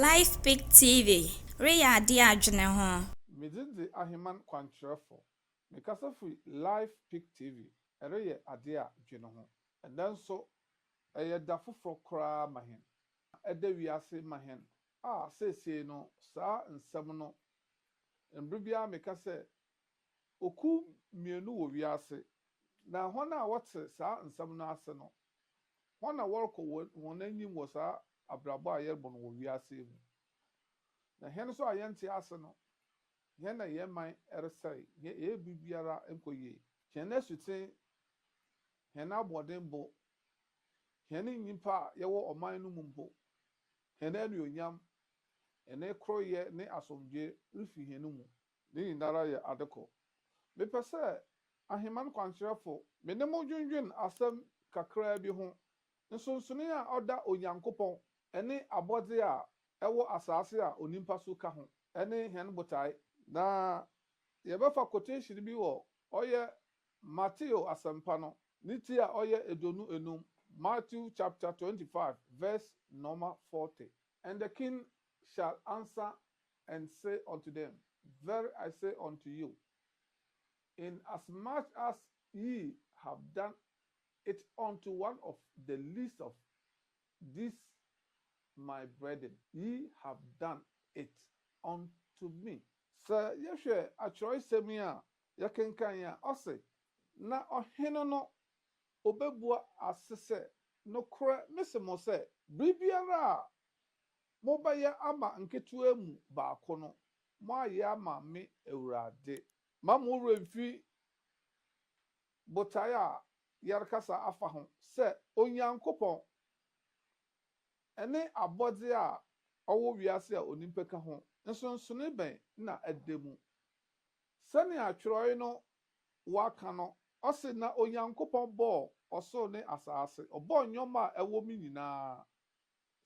Life Pick TV. Reya adi adwene ho. Medindi Ahiman Kwancherefo. Mekasa fi Live Pick TV. Ereye ade a dwene ho. Enda nso eye da foforo kra mahen. Eda wiase mahen. Sese no saa nsem no. Mbribia mekasa oku mienu wo wiase. Na hona wote saa nsem no ase no. Hona worko won anyim wo saa abrabo a yebon wo wiase mu. Na hen so ayente ase no. Yena yeman eresai ye bibiara enkoye hena sute hena abodembo hena nyimpa yewo oman no mumpo hena anuonyam ene kroye ne asomdwe rifi henu mu ne nyinara ye adeko mepese aheman kwancherefo menemo dwendwen asem kakra bi ho nsonsone a oda onyankopon ene abode a ewo asase a onimpa so ka ho ene hen botai na yebefa quotation bi wo oye Matthew asempa no niti a oye edonu enum Matthew chapter 25 verse number 40. And the king shall answer and say unto them, Verily I say unto you, in as much as ye have done it unto one of the least of these my brethren, ye have done it unto me. Sir yehwe atroisemi a yekenkan ya ose na ohene no obebua asese no kra mesemo se bibiara mobaya ama nketua mu baako no mo aye ama me ewurade mamu remfi botaya yarkasa afa ho se onyankopon ene abode a owo wiase a onimpa ka ho nsonsone ben na edemu sani atweroi no waka no ose na onyankopon bo oso ne asase obo nyoma ewo mi nyina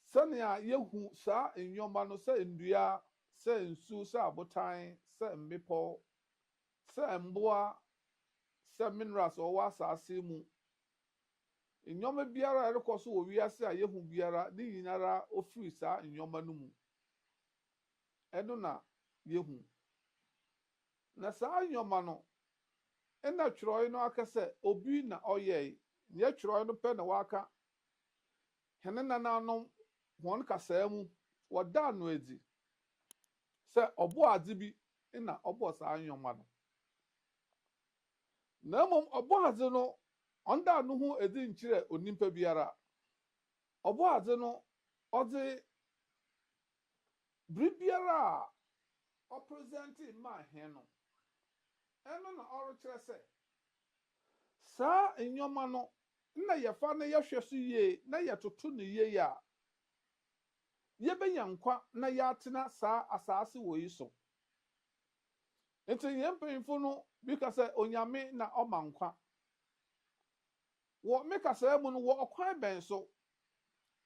sani a yehu sa nyoma no se ndua se nsu se abotan se mmepo se mboa se minerals o wa asase mu nyoma biara erekoso wo wiase a yehu biara ni nyinara ofiri sa nyoma no mu eno na yehu na saa nyoma no ena tweroi no akase obi na oyei ye tweroi no pe na waka hene nananom won kasa mu woda no edi se obo ade bi na obo saa nyoma no na mom obo ade no onda no hu edi nkire onimpa biara obo ade no ode bribiara o presenti ma hen no eno na oru kire se saa nyoma no na yefa na yehwe so ye na yetoto ne ye ya yebenya nkwa na yatena saa asase wo yi so enti yempemfo no bikase onyame na oma nkwa wo mekasa mu no wo okwan ben so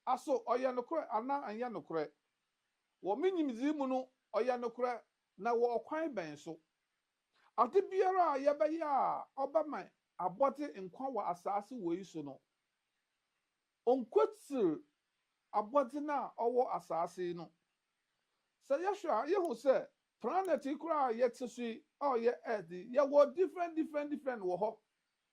aso oye nokre ana anya nokre wo minyimzi mu no oye nokre na wo okwan ben so ade biara yebeya obaman abode nkwa wa asase wo yi so no onkwetsir abode na owo asase no se yehwa yehu se planet ikura yetsusu oye earth ye wo different wo ho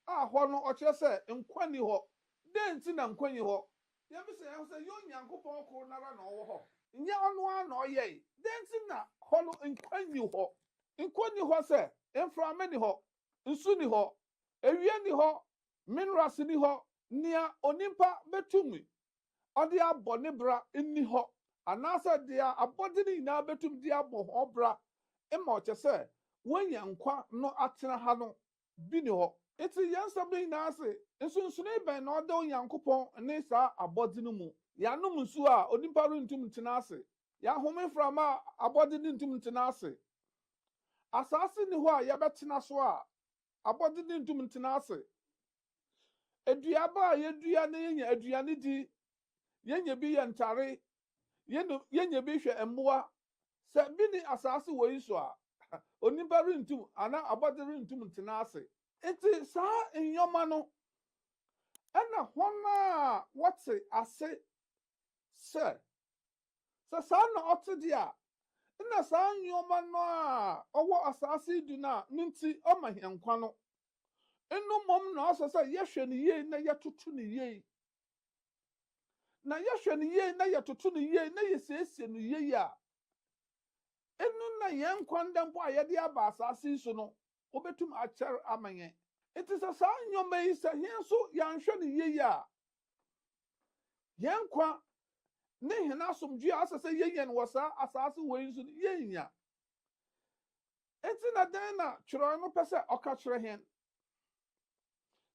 ho no o kire se nkwa ni ho denti na nkwa ni ho ye bi se yehu se yo nyankopon ko nara na owo ho nye onu a na oye denti na ho no nkwa ni ho se inframe ni ho nsu ni ho ewie ni ho minerals ni ho nia onimpa betumi odi abone bra ni ho anasa dia abode ni na betum dia abo ho bra ema o se wonya nkwa no atena ha no bi ni ho eti yensa be na ase nsunsune ben na oda onyankopon ne sa abode no mu ya num nsu a onimpa runtum ntena ase ya home frama abode ni ntum ntena ase asase ni ho a ya betena so a abode ni ntum ntena ase eduaba yedua na yenya aduane di yenya bi yentare yenya bi hwe emboa se bi ni asase wo yi so a onimpa runtum ana abode runtum ntena ase eti saa nyoma no ena hona what's ase se sɛ saa na ɔte deɛ a na saa nneɛma no a ɔwɔ asase du no a ne nti ɔma hɛn nkwa no ɛno mmom na ɔsɛ sɛ yɛhwɛ no yie na yɛtoto no yie na yɛhwɛ no yie na yɛtoto no yie na yɛsiesie no yie a ɛno na yɛn nkwa nda mpo a yɛde aba asase yi so no wobɛtum akyɛre ama yɛn nti sɛ saa nneɛma yi sɛ hɛn nso yɛanhwɛ no yie a yɛn nkwa ne hɛn asomdwe a asɛ sɛ yɛyɛ no wɔ saa asase wɔ yi so no yɛnya nti na dan na twerɛ no pɛ sɛ ɔka kyerɛ hɛn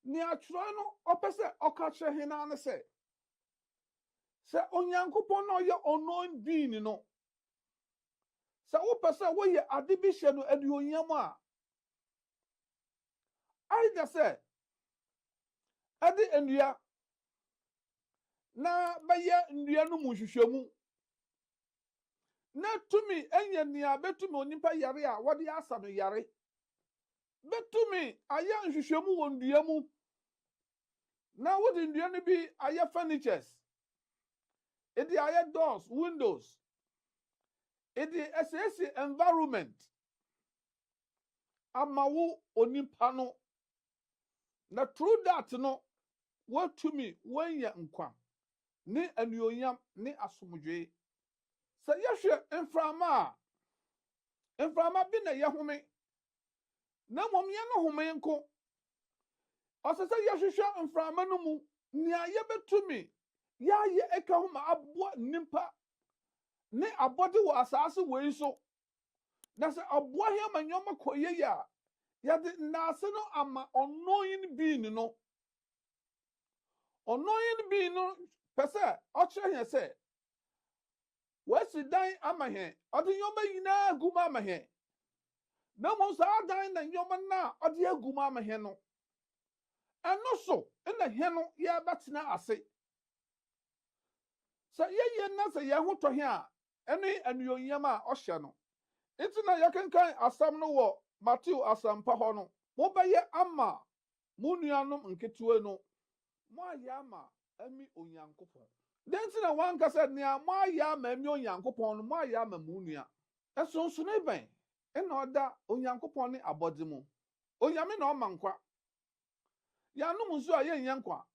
nea twerɛ no ɔpɛ sɛ ɔka kyerɛ hɛn ara ne sɛ onyankopɔn na ɔyɛ unknown being no sɛ wopɛ sɛ woyɛ ade bi hyɛ no aduonyam a ayɛ sɛ ɛde nnua na bɛyɛ nnua no mu nhwehwɛmu na tumi ɛnyɛ nea bɛtumi onipa yare a wɔde asa no yare bɛtumi ayɛ nhwehwɛmu wɔ ndua mu na wode ndua no bi ayɛ furnitures ɛde ayɛ doors windows ɛde ɛsiesie environment ama wo onipa no na through that no watumi wɔnyɛ nkwa ne anuonyam ne asomdwee sɛ yɛhwɛ mframa bi na yɛhome na mmom yɛn no home nko ɔsɛ sɛ yɛhwehwɛ mframa no mu nea yɛbɛtumi yɛayɛ ɛka ho ma aboa nipa ne abɔde wɔ asase wei so na sɛ aboa hɛ ma nneɛma kɔ yie a yɛde nnaase no ama ɔnɔyin being no ɔnɔyin being no pɛ sɛ ɔkyerɛ hɛn sɛ wasi dan ama hɛn ɔde nneɛma nyinaa gu mu ama hɛn na mmom saa dan na nneɛma na ɔde agu mu ama hɛn no ɛno so na hɛn no yɛbɛtena ase sɛ yɛyɛ na sɛ yɛn ho tɔ hɛn a ɛne anuonyam a ɔhyɛ no nti na yɛkenkan asɛm no wɔ Matthew asampa hɔ no mobɛyɛ ama mo nuanom nketewa no mo ayɛ ama ami onyankopɔn den nti na wankasa nea mo ayɛ ama ami onyankopɔn no mo ayɛ ama mo nua ɛsonsono bɛn ɛna ɔda onyankopɔn ne abɔde mu onyame na ɔma nkwa yɛanom nso a yɛnyɛ nkwa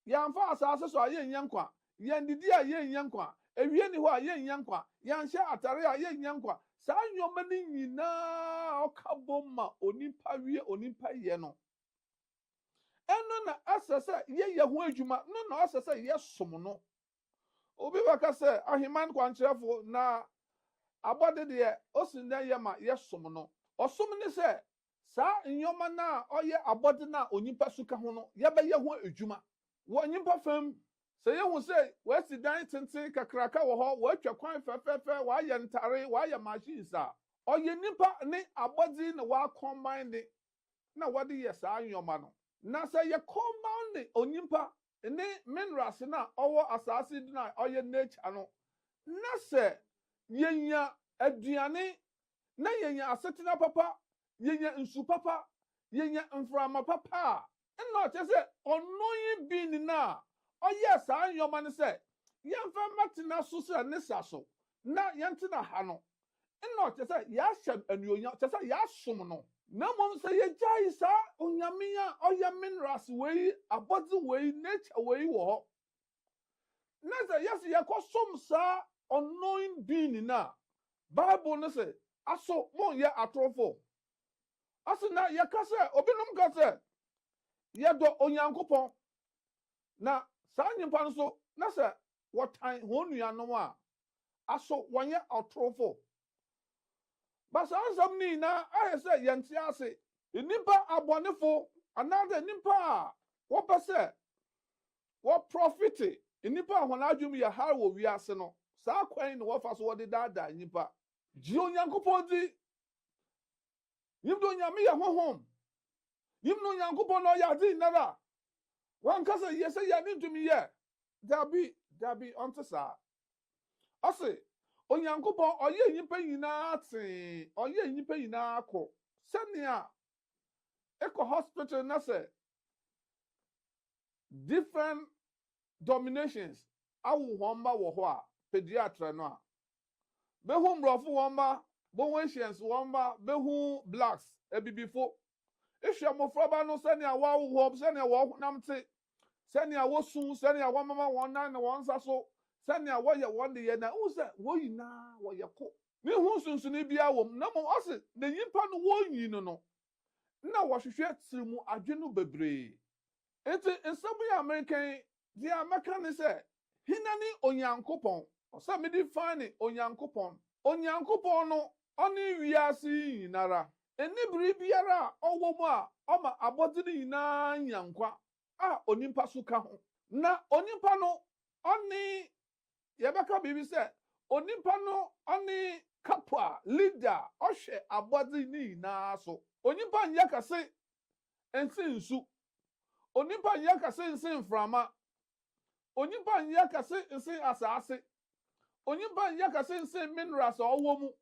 yɛamfa asase so a yɛnyɛ nkwa yɛndidi a yɛnyɛ nkwa ewie ni hɔ a yɛnyɛ nkwa yɛnhyɛ atare a yɛnyɛ nkwa saa nneɛma no nyinaa ɔka bom ma onipa wie onipa yɛ no ɛno na asɛ sɛ yɛyɛ ho adwuma no na asɛ sɛ yɛsom no obi bɛka sɛ aheman kwankyerɛfo na abɔde deɛ osi na yɛ ma yɛsom no ɔsom ne sɛ saa nneɛma na ɔyɛ abɔde na onipa suka ho no yɛbɛyɛ ho adwuma wɔ nipa fam sɛ yɛhu sɛ wɔasi dan tenten kakraka wɔ hɔ wɔatwa kwan fɛfɛɛfɛ wɔayɛ ntare wɔayɛ machines a ɔyɛ nipa ne abɔde na wɔakɔmban ne na wɔde yɛ saa nneɛma no na sɛ yɛkɔmban ne onipa ne minerals na ɔwɔ asase do na ɔyɛ nature no na sɛ yɛnya aduane na yɛnya asetena papa yɛnya nsu papa yɛnya mframa papa a ɛna ɔkyɛ sɛ ɔnoyi bi ne na ɔyɛ saa nneɛma no sɛ yɛmfa mmatena so sɛ ne sa so na yɛntena ha no ɛna ɔkyɛ sɛ yɛahyɛ anuonyam kyɛ sɛ yɛasom no na mmom sɛ yɛgyae saa onyame a ɔyɛ minerals wei abɔdze wei nature wei wɔ hɔ na sɛ yɛsɛ yɛkɔsom saa unknown being na Bible no sɛ aso monyɛ atorofo aso na yɛka sɛ obinom ka sɛ yɛdɔ onyankopɔn na saa nyimpa no so na sɛ wɔtan wɔn nuanom a aso wɔnyɛ atorofo basa nsɛm ni na ayɛ sɛ yɛnte ase nipa abɔnefo anaadɛ nipa a wɔpɛ sɛ wɔprofite nipa a wɔn adwum yɛ ha wɔ wiase no saa kwan na wɔfa so wɔde daadaa nipa gye onyankopɔn di yim do nyame yɛ honhom yim no onyankopɔn na ɔyɛ ade nnara wankasa yɛ sɛ yɛ ne ntumi yɛ dabi ɔnte saa ɔse onyankopɔn ɔyɛ nnipa nyinaa tee ɔyɛ nnipa nyinaa kɔ sɛnea ɛkɔ hospital na sɛ different dominations awo wɔn mba wɔ hɔ a pediatra no a behu mbrofo womba behu Asians womba behu blacks ebibifo ehwe mofra ba no sene awa wo sene wo nam te sene awo sun sene awa mama won nan ne won sa so sene awo ye won de ye na wo se wo yina wo ye ko ni hu sunsuni bia wom na mo ase de yimpa no wo yin no na wo hwehwe tirimu adwenu bebre enti ensabu ya American di American ne se hinani onyankopon osa me define onyankopon no oni wiase yinara enibiri biara owo mu a oma abodini yina nyankwa a onimpa so ka ho na onimpa no oni yebeka bibi se onimpa no oni kapwa leader ohwe abodini yina so onimpa nya kase ensinsu onimpa nya kase ensin frama onimpa nya kase ensin asase onimpa nya kase ensin minerals owo mu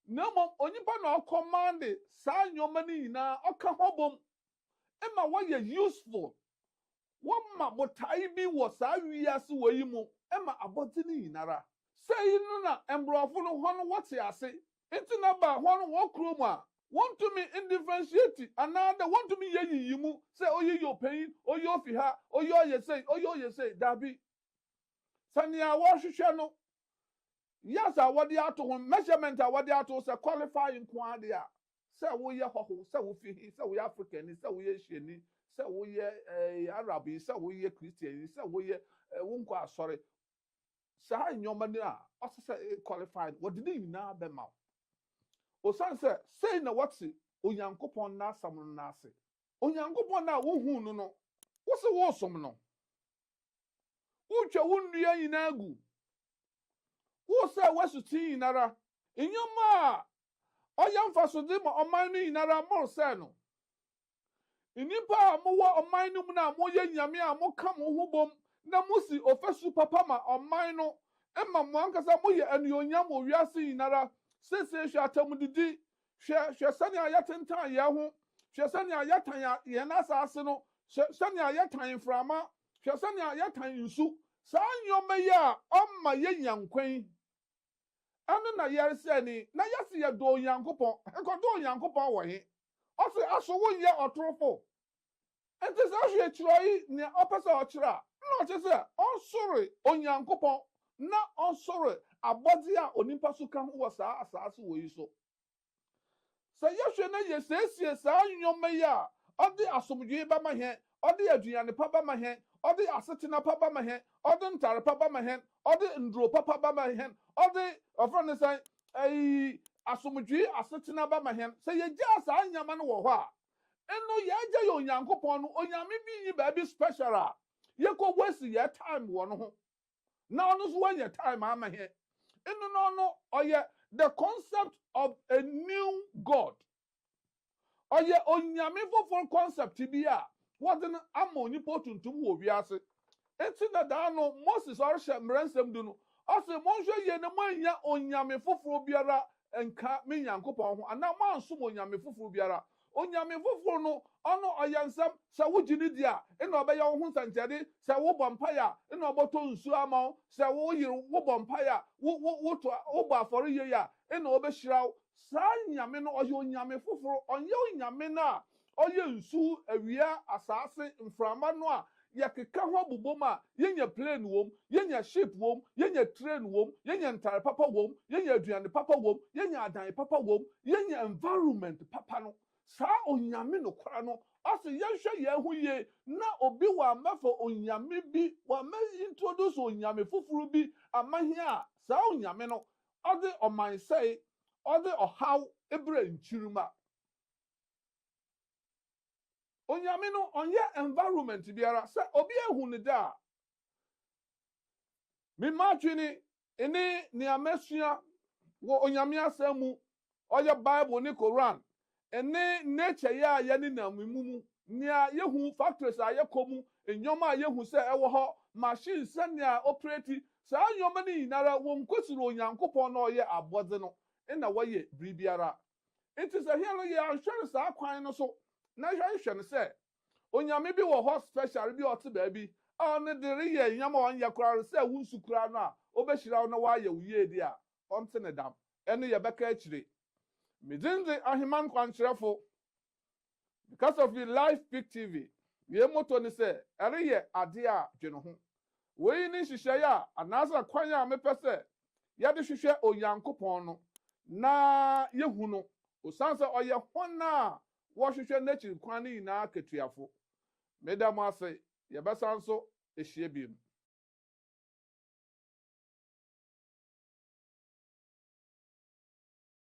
na mom onimpa na command saa nyoma ni nyina oka hobom ema woyɛ useful woma botai bi wo saa wiase woyi mu ema abɔte ni nyinara sei no na embrofo no ho no wote ase enti na ba ho no wo krom a want to me indifferentiate another want to me yeyi mu say oyi yo pain oyi ofi ha oyi oye say dabi sania wo hwehwɛ no yes what they are to measurement what they are to say qualifying quantity say we ye hoho say we fi say we African say we Asian say we Arab say we Christian say we wonko asori say nyoma ni a also say qualified what did you na be ma o san say na what onyankopon na asam na ase onyankopon na wo hu no no wo se wo som no wo twa wo nnua nyina agu wo se wasuti nara inyoma oyamfa so de ma oman ni nara mo se no inipa mo wo oman no mu na mo ye nyame a mo ka mo ho bom na mo si ofesu papa ma oman no emma mo ankasa mo ye anuonyam o wiase nara sese hwe atam didi hwe sane ayatentan ye ho hwe sane ayatan ye na asase no sane ayatan frama hwe sane ayatan nsu saa nyoma ya omma ye nyankwan anu na yare se ni na yase ye do yankopon enko do yankopon wo he o se aso wo ye otorofo enti se ahwe kiroi ne opese o kira na o che se on sori onyankopon na on sori abodi a onimpa so ka ho wo saa asase wo yi so se yehwe na ye sesie saa nyoma ya odi asomdwe ba ma he odi aduane pa ba ma he odi asetena pa ba ma he odi ntare pa ba ma he odi ndro pa ba ma he odi ofrone say asomdwe asetena ba ma he se ye gya saa nyama no wo ho a eno ye gya ye onyankopon no onyame bi yi ba bi special a ye ko wasi ye time wo no ho na ono so wanya time ama he eno no oye the concept of a new god oye onyame foforo concept bi a what an amoni potuntum wo wiase enti na da no Moses orhye mransam du no ose monhwe ye ne manya onyame foforo biara enka me nyankopon ho ana mansom onyame foforo biara onyame foforo no ono oyansam se wo gini dia ena obeya wo ho santiade se wo bompaya ena oboto nsu ama se wo yiri wo bompaya wo to wo ba afore ye ya ena obehiraw saa nyame no oye onyame foforo onye onyame na oye nsu awia asase mframa no a yakeka ho bubom a yenya plane wom yenya ship wom yenya train wom yenya ntare papa wom yenya aduane papa wom yenya adan papa wom yenya environment papa no saa onyame no kora no ase yehwe ye hu ye na obi wa mafo onyame bi wa ma introduce onyame foforo bi amahi a saa onyame no ode oman sei ode ohaw ebra nchiruma onyame no onye environment biara se obi ehu ne da mi matwini ene amesua wo onyame asemu oye bible ni Quran ene nature ya ye ni na mumu nia yehu factories a yekomu enyoma yehu se ewo ho machine senia operate saa nyoma ni nara wo nkosiro onyankopon na oye abode no ena woye bribiara it is a here ye ahwere saa kwan no so na hwehwe ne se onyame bi wo ho special bi ote ba bi on de re ye nyama on ye kura se wu nsukura no a obehira no wa ye uye di a ɔnte ne dam ɛne yɛbɛka akyire medinze aheman kwankyerɛfo because of the live pick tv yɛ moto ne sɛ ɛreyɛ ade a dwene ho wei ne nhyehyɛeɛ a anaasɛ kwan a mepɛ sɛ yɛde hwehwɛ onyankopɔn no na yɛhu no osan sɛ ɔyɛ hɔn a wɔhwehwɛ n'akyiri kwan no nyinaa ketuafo meda mo ase yɛbɛsan so ehyia biem